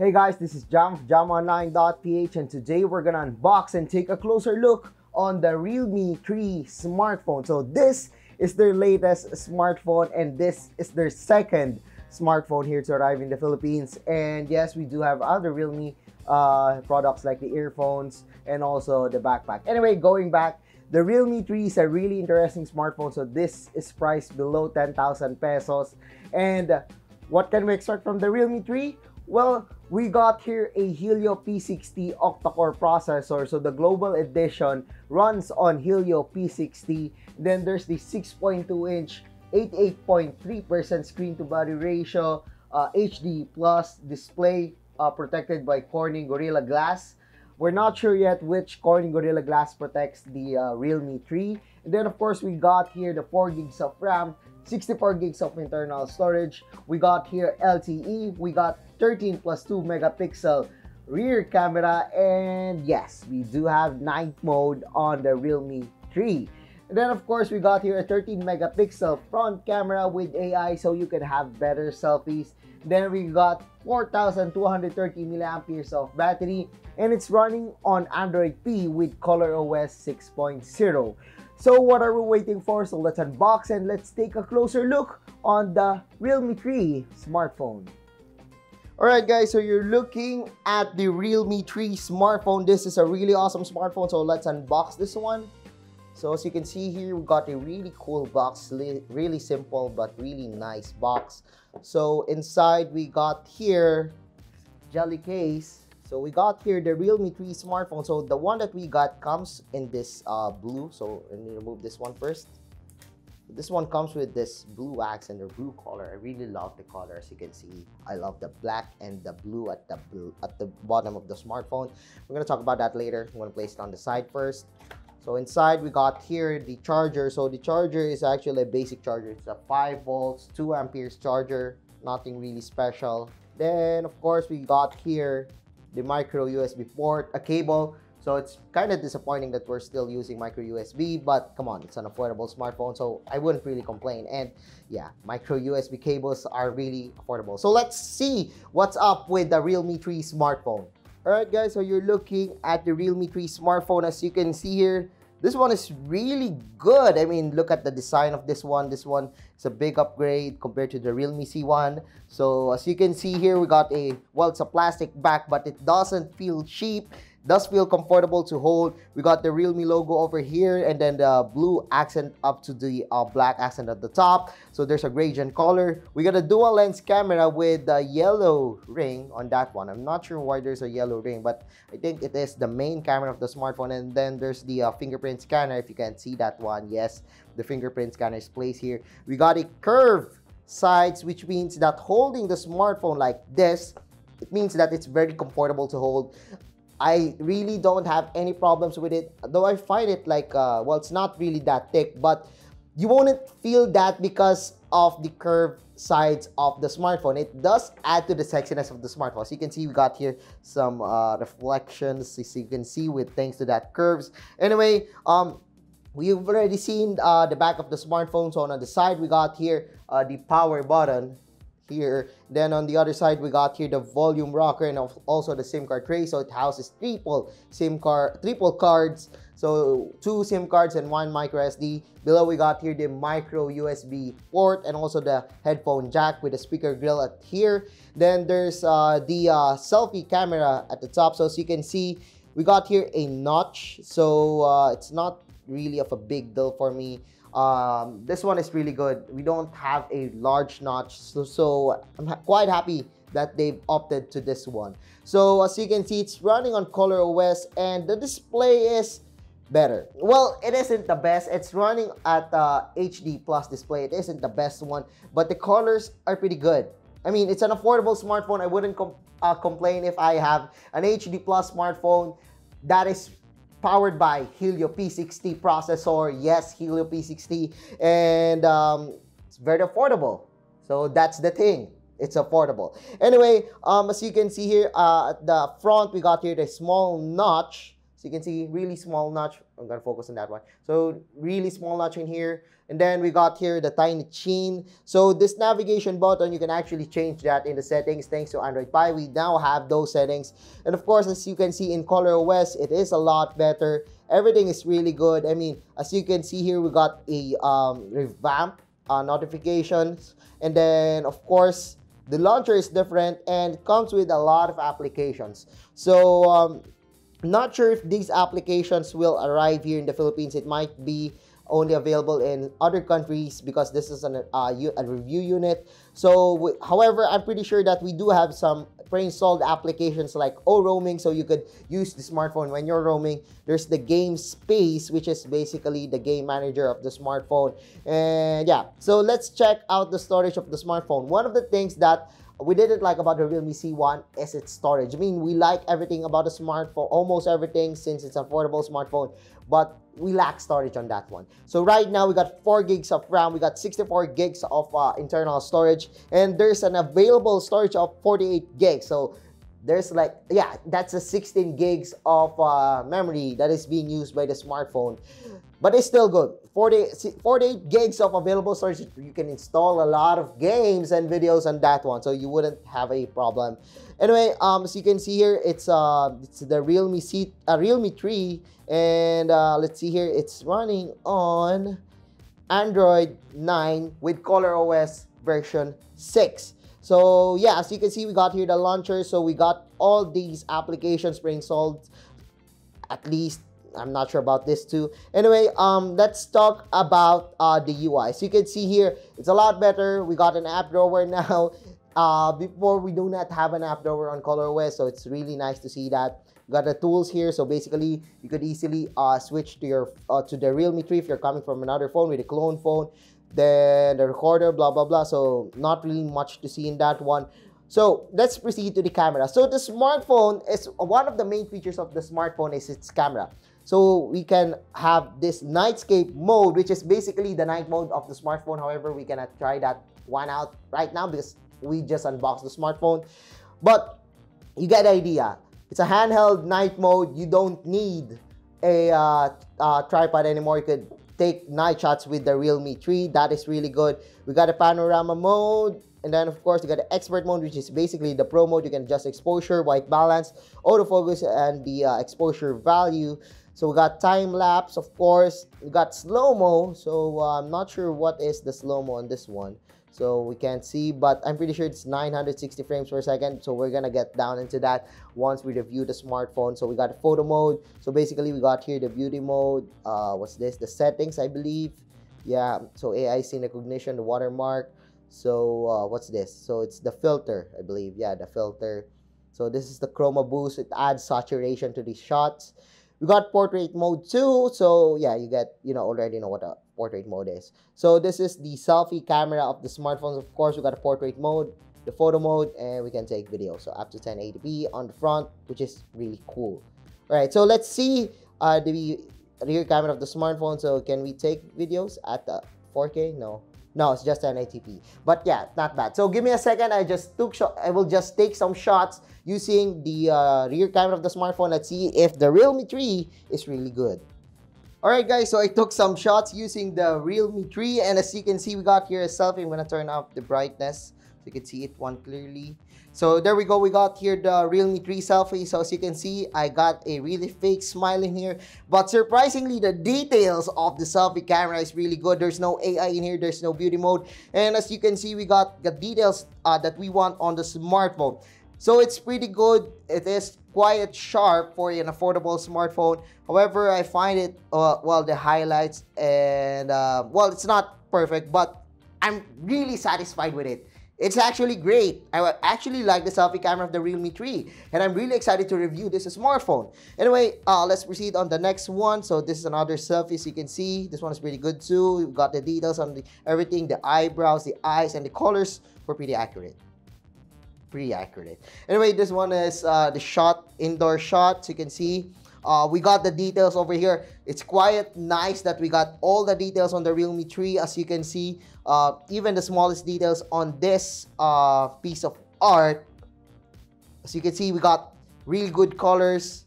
Hey guys, this is Jam from jamonline.ph, and today we're gonna unbox and take a closer look on the Realme 3 smartphone. So this is their latest smartphone, and this is their second smartphone here to arrive in the Philippines. And yes, we do have other Realme products like the earphones and also the backpack. Anyway, going back, the Realme 3 is a really interesting smartphone. So this is priced below 10,000 pesos. And what can we expect from the Realme 3? Well, we got here a Helio P60 octa-core processor. So the global edition runs on Helio P60. Then there's the 6.2-inch 88.3% screen-to-body ratio, HD plus display protected by Corning Gorilla Glass. We're not sure yet which Corning Gorilla Glass protects the Realme 3. And then of course we got here the 4 gigs of RAM, 64 gigs of internal storage. We got here LTE. We got 13 plus 2 megapixel rear camera. And yes, we do have night mode on the Realme 3. And then of course we got here a 13 megapixel front camera with AI, so you can have better selfies. Then we got 4,230 milliamperes of battery, and it's running on Android P with ColorOS 6.0. So what are we waiting for? So let's unbox and let's take a closer look on the Realme 3 smartphone. Alright guys, so you're looking at the Realme 3 smartphone. This is a really awesome smartphone, so let's unbox this one. So as you can see here, we got a really cool box, really simple but really nice box. So inside we got here jelly case. So we got here the Realme 3 smartphone. So the one that we got comes in this blue. So let me remove this one first. This one comes with this blue accent or blue color. I really love the color. As you can see, I love the black and the blue at the bottom of the smartphone. We're gonna talk about that later. I'm gonna place it on the side first. So inside we got here the charger. So the charger is actually a basic charger. It's a 5 volts, 2 amperes charger. Nothing really special. Then of course we got here the micro USB port, a cable. So it's kind of disappointing that we're still using micro USB, but come on, it's an affordable smartphone, so I wouldn't really complain. And yeah, micro USB cables are really affordable. So let's see what's up with the Realme 3 smartphone. Alright guys, so you're looking at the Realme 3 smartphone. As you can see here, this one is really good. I mean, look at the design of this one. This one is a big upgrade compared to the Realme C1. So as you can see here, we got a, well, it's a plastic back, but it doesn't feel cheap. Does feel comfortable to hold. We got the Realme logo over here, and then the blue accent up to the black accent at the top. So there's a gradient color. We got a dual lens camera with the yellow ring on that one. I'm not sure why there's a yellow ring, but I think it is the main camera of the smartphone. And then there's the fingerprint scanner, if you can see that one. Yes, the fingerprint scanner is placed here. We got a curved sides, which means that holding the smartphone like this, it means that it's very comfortable to hold. I really don't have any problems with it, though I find it like, well, it's not really that thick, but you won't feel that because of the curved sides of the smartphone. It does add to the sexiness of the smartphone. So you can see we got here some reflections, as you can see, with thanks to that curves. Anyway, we've already seen the back of the smartphone. So on the side, we got here the power button here. Then on the other side, we got here the volume rocker and also the SIM card tray. So it houses triple cards. So 2 SIM cards and 1 micro SD. Below we got here the micro USB port and also the headphone jack with a speaker grill at here. Then there's the selfie camera at the top. So as you can see, we got here a notch. So it's not really of a big deal for me. This one is really good. We don't have a large notch, so I'm quite happy that they've opted to this one. So as you can see, it's running on ColorOS, and the display is better. Well, it isn't the best. It's running at HD plus display. It isn't the best one, but the colors are pretty good. I mean, it's an affordable smartphone. I wouldn't complain if I have an HD plus smartphone that is powered by Helio P60 processor. Yes, Helio P60, and it's very affordable. So that's the thing. It's affordable. Anyway, as you can see here, at the front, we got here the small notch. So you can see really small notch. I'm gonna focus on that one. So really small notch in here. And then we got here the tiny chin. So this navigation button, you can actually change that in the settings. Thanks to Android Pie, we now have those settings. And of course, as you can see in ColorOS, it is a lot better. Everything is really good. I mean, as you can see here, we got a revamp notifications. And then, of course, the launcher is different and it comes with a lot of applications. So, not sure if these applications will arrive here in the Philippines. It might be only available in other countries because this is a review unit. So, however, I'm pretty sure that we do have some pre-installed applications like roaming, so you could use the smartphone when you're roaming. There's the game space, which is basically the game manager of the smartphone. And yeah, so let's check out the storage of the smartphone. One of the things that we didn't like about the Realme C1 is its storage. I mean, we like everything about the smartphone, almost everything, since it's an affordable smartphone, but we lack storage on that one. So right now we got 4 gigs of RAM, we got 64 gigs of internal storage, and there's an available storage of 48 gigs. So there's like, yeah, that's a 16 gigs of memory that is being used by the smartphone. But it's still good. 48 gigs of available storage. You can install a lot of games and videos on that one, so you wouldn't have a problem. Anyway, as you can see here, it's the Realme 3, and let's see here, it's running on Android 9 with ColorOS version 6. So yeah, as you can see, we got here the launcher. So we got all these applications pre-installed, at least. I'm not sure about this too. Anyway, let's talk about the UI. So you can see here, it's a lot better. We got an app drawer now. Before, we do not have an app drawer on ColorOS, so it's really nice to see that. We got the tools here, so basically you could easily switch to your to the Realme 3 if you're coming from another phone with a clone phone. Then the recorder, blah blah blah. So not really much to see in that one. So let's proceed to the camera. So the smartphone is one of the main features of the smartphone is its camera. So we can have this nightscape mode, which is basically the night mode of the smartphone. However, we cannot try that one out right now because we just unboxed the smartphone. But you get the idea. It's a handheld night mode. You don't need a tripod anymore. You could take night shots with the Realme 3. That is really good. We got a panorama mode. And then, of course, you got the expert mode, which is basically the pro mode. You can adjust exposure, white balance, autofocus, and the exposure value. So we got time lapse, of course. We got slow-mo. So I'm not sure what is the slow-mo on this one. So we can't see, but I'm pretty sure it's 960 frames per second. So we're gonna get down into that once we review the smartphone. So we got photo mode. So basically we got here the beauty mode. What's this? The settings, I believe. Yeah, so AI scene recognition, the watermark. So what's this? So it's the filter, I believe. Yeah, the filter. So this is the chroma boost. It adds saturation to the shots. We got portrait mode too. So yeah, you get, already know what a portrait mode is. So this is the selfie camera of the smartphones. Of course, we got a portrait mode, the photo mode, and we can take video. So up to 1080p on the front, which is really cool. All right, so let's see the rear camera of the smartphone. So can we take videos at the 4K? No, it's just 1080p. But yeah, not bad. So give me a second. I will just take some shots using the rear camera of the smartphone. Let's see if the Realme 3 is really good. Alright guys, so I took some shots using the Realme 3, and as you can see, we got here a selfie. I'm gonna turn up the brightness so you can see it one clearly. So there we go, we got here the Realme 3 selfie. So as you can see, I got a really fake smile in here, but surprisingly, the details of the selfie camera is really good. There's no AI in here, there's no beauty mode, and as you can see, we got the details that we want on the smartphone. So it's pretty good. It is quite sharp for an affordable smartphone. However, I find it, the highlights and, it's not perfect, but I'm really satisfied with it. It's actually great. I actually like the selfie camera of the Realme 3, and I'm really excited to review this smartphone. Anyway, let's proceed on the next one. So this is another selfie. So you can see this one is pretty good too. We've got the details on everything, the eyebrows, the eyes, and the colors were pretty accurate. Anyway, this one is the indoor shot. So you can see we got the details over here. It's quite nice that we got all the details on the Realme 3. As you can see, even the smallest details on this piece of art. As you can see, we got really good colors.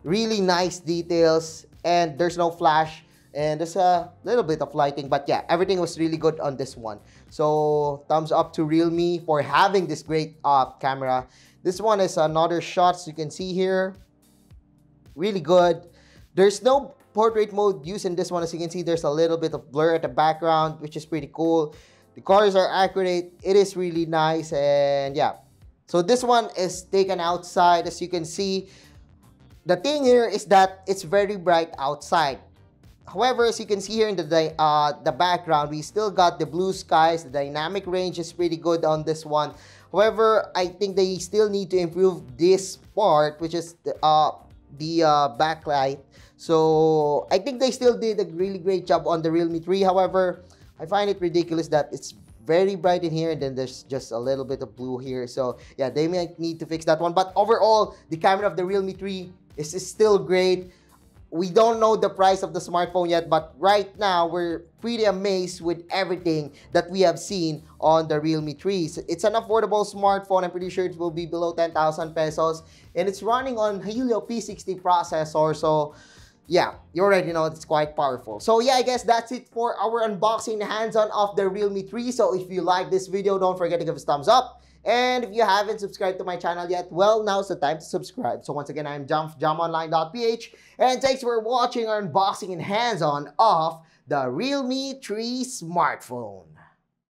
Really nice details, and there's no flash, and there's a little bit of lighting, but yeah, everything was really good on this one. So thumbs up to Realme for having this great camera. This one is another shot, so you can see here, really good. There's no portrait mode used in this one. As you can see, there's a little bit of blur at the background, which is pretty cool. The colors are accurate. It is really nice, and yeah. So this one is taken outside. As you can see, the thing here is that it's very bright outside. However, as you can see here in the background, we still got the blue skies. The dynamic range is pretty good on this one. However, I think they still need to improve this part, which is the backlight. So I think they still did a really great job on the Realme 3. However, I find it ridiculous that it's very bright in here and then there's just a little bit of blue here. So yeah, they might need to fix that one. But overall, the camera of the Realme 3 is still great. We don't know the price of the smartphone yet, but right now we're pretty amazed with everything that we have seen on the Realme 3. So it's an affordable smartphone. I'm pretty sure it will be below 10,000 pesos, and it's running on Helio P60 processor. So yeah, you already know it's quite powerful. So yeah, I guess that's it for our unboxing hands-on of the Realme 3. So if you like this video, don't forget to give us a thumbs up. And if you haven't subscribed to my channel yet, well, now's the time to subscribe. So once again, I'm jamonline.ph, and thanks for watching our unboxing and hands-on of the Realme 3 smartphone.